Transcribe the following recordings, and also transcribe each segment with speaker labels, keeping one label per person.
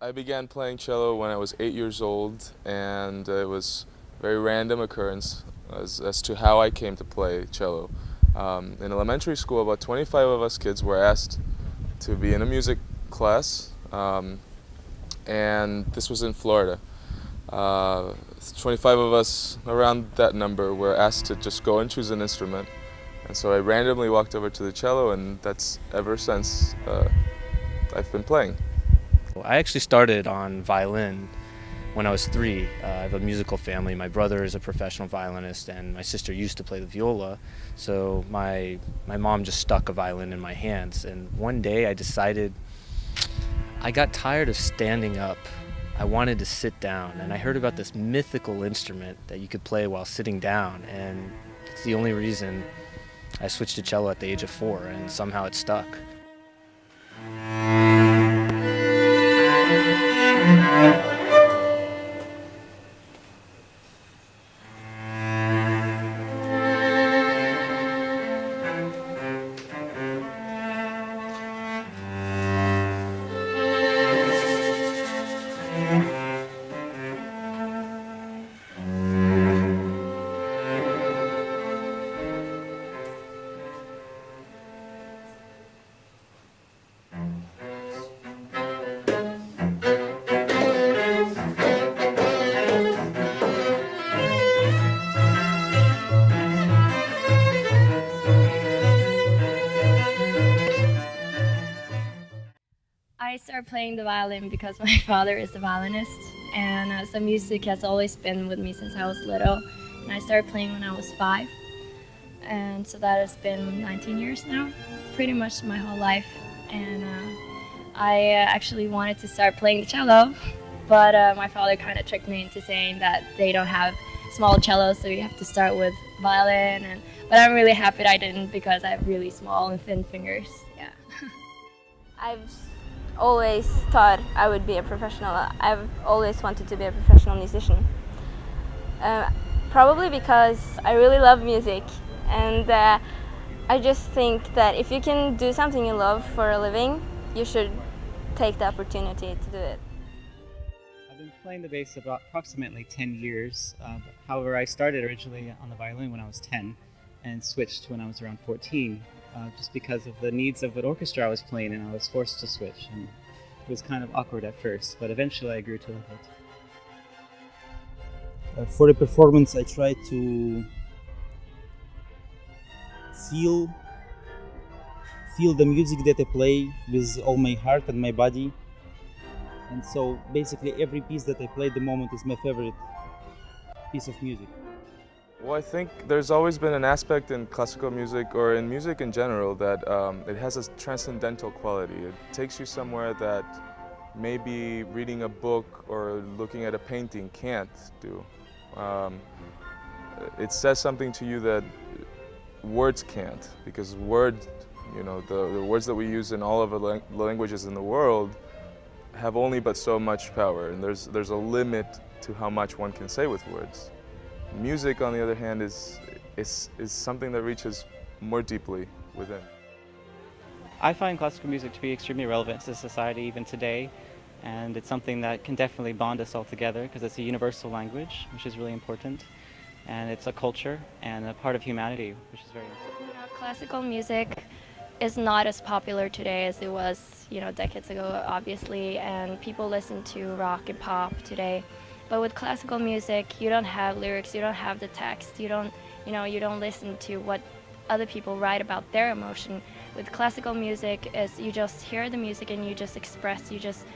Speaker 1: I began playing cello when I was 8 years old, and it was a very random occurrence as to how I came to play cello. In elementary school, about 25 of us kids were asked to be in a music class, and this was in Florida. 25 of us, around that number, were asked to just go and choose an instrument. And so I randomly walked over to the cello, and that's ever since I've been playing.
Speaker 2: I actually started on violin when I was 3. I have a musical family. My brother is a professional violinist, and my sister used to play the viola. So my mom just stuck a violin in my hands. And one day I decided I got tired of standing up. I wanted to sit down, and I heard about this mythical instrument that you could play while sitting down, and it's the only reason I switched to cello at the age of 4, and somehow it stuck.
Speaker 3: I started playing the violin because my father is a violinist, and so music has always been with me since I was little. And I started playing when I was 5, and so that has been 19 years now, pretty much my whole life. And I actually wanted to start playing the cello, but my father kind of tricked me into saying that they don't have small cellos, so you have to start with violin. But I'm really happy I didn't, because I have really small and thin fingers. Yeah.
Speaker 4: I've always thought I would be a professional. I've always wanted to be a professional musician. Probably because I really love music, and I just think that if you can do something you love for a living, you should take the opportunity to do it.
Speaker 5: I've been playing the bass about approximately 10 years. However, I started originally on the violin when I was 10 and switched when I was around 14. Just because of the needs of an orchestra I was playing, and I was forced to switch. And it was kind of awkward at first, but eventually I grew to love it.
Speaker 6: For a performance, I try to feel the music that I play with all my heart and my body. And so basically every piece that I play at the moment is my favorite piece of music.
Speaker 1: Well, I think there's always been an aspect in classical music, or in music in general, that it has a transcendental quality. It takes you somewhere that maybe reading a book or looking at a painting can't do. It says something to you that words can't, because words, the words that we use in all of the languages in the world have only but so much power, and there's a limit to how much one can say with words. Music, on the other hand, is something that reaches more deeply within.
Speaker 5: I find classical music to be extremely relevant to society even today, and it's something that can definitely bond us all together because it's a universal language, which is really important, and it's a culture and a part of humanity, which is very important.
Speaker 3: Classical music is not as popular today as it was, decades ago, obviously, and people listen to rock and pop today. But with classical music, you don't have lyrics, you don't have the text, you don't listen to what other people write about their emotion. With classical music, you just hear the music and you just express, you just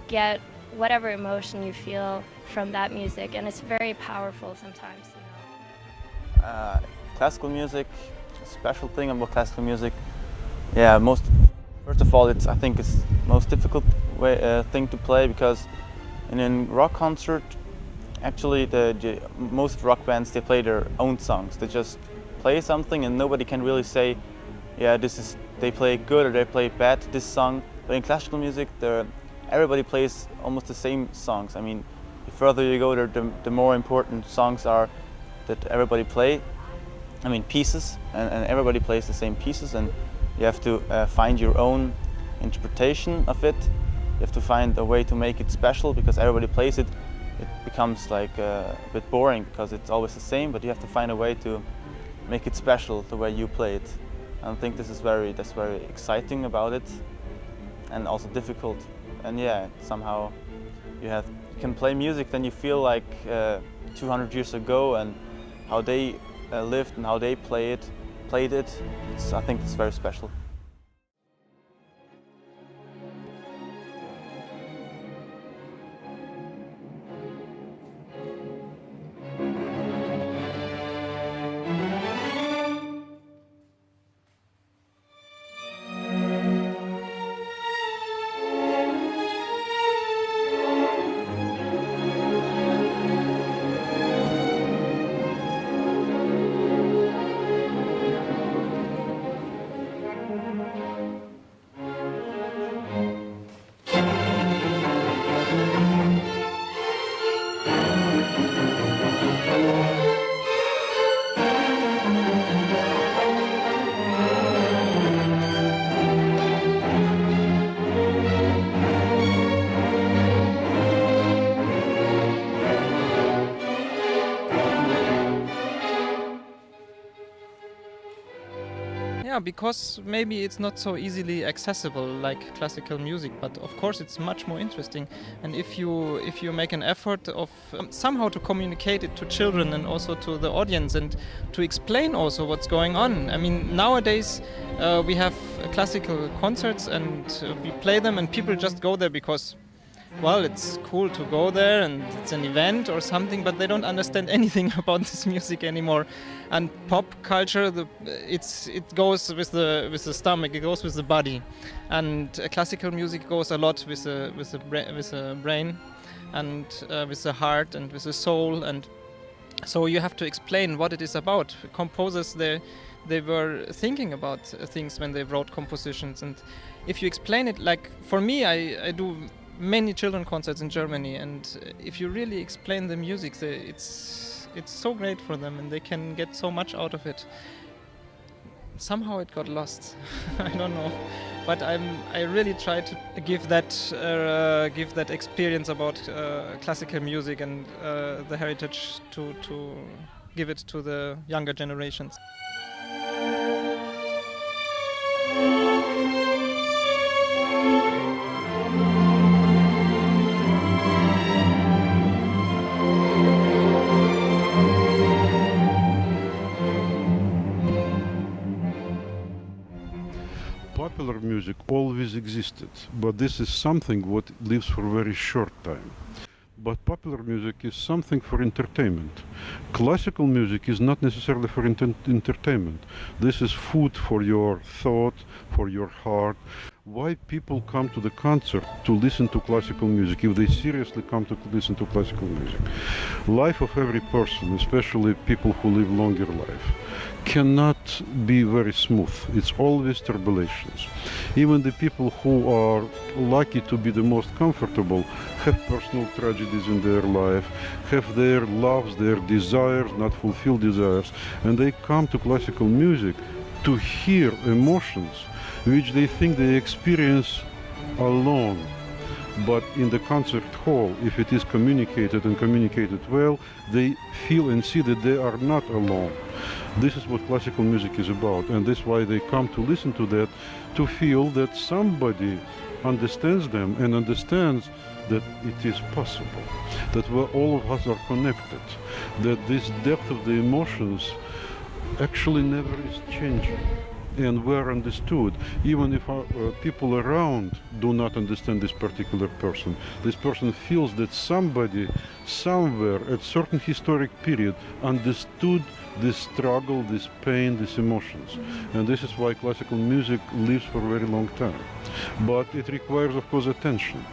Speaker 3: get whatever emotion you feel from that music, and it's very powerful sometimes.
Speaker 7: Classical music, a special thing about classical music, first of all, I think it's most difficult thing to play, because in a rock concert, actually most rock bands, they play their own songs. They just play something and nobody can really say, yeah, they play good or they play bad this song. But in classical music, everybody plays almost the same songs. I mean, the further you go, the more important songs are that everybody play. I mean, pieces, and everybody plays the same pieces, and you have to find your own interpretation of it. You have to find a way to make it special, because everybody plays it. It becomes like a bit boring because it's always the same, but you have to find a way to make it special the way you play it. I think that's very exciting about it, and also difficult. And yeah, somehow you can play music, then you feel like 200 years ago, and how they lived and how they played it. I think it's very special.
Speaker 8: Yeah, because maybe it's not so easily accessible like classical music, but of course it's much more interesting. And if you make an effort of somehow to communicate it to children and also to the audience, and to explain also what's going on. I mean, nowadays we have classical concerts and we play them, and people just go there because, well, it's cool to go there and it's an event or something, but they don't understand anything about this music anymore. And pop culture, it goes with the stomach, it goes with the body, and classical music goes a lot with the brain, and with the heart and with the soul. And so you have to explain what it is about. Composers, they were thinking about things when they wrote compositions, and if you explain it, like for me, I do many children concerts in Germany, and if you really explain the music, it's so great for them, and they can get so much out of it. Somehow it got lost. I don't know, but I really try to give that experience about classical music and the heritage to give it to the younger generations.
Speaker 9: Popular music always existed, but this is something what lives for a very short time. But popular music is something for entertainment. Classical music is not necessarily for entertainment. This is food for your thought, for your heart. Why people come to the concert to listen to classical music, if they seriously come to listen to classical music? Life of every person, especially people who live longer life, cannot be very smooth. It's always turbulences. Even the people who are lucky to be the most comfortable have personal tragedies in their life, have their loves, their desires, not fulfilled desires, and they come to classical music to hear emotions which they think they experience alone. But in the concert hall, if it is communicated and communicated well, they feel and see that they are not alone. This is what classical music is about, and that's why they come to listen to that, to feel that somebody understands them and understands that it is possible, that all of us are connected, that this depth of the emotions actually never is changing. and were understood, even if people around do not understand this particular person. This person feels that somebody somewhere at certain historic period understood this struggle, this pain, these emotions. And this is why classical music lives for a very long time. But it requires, of course, attention.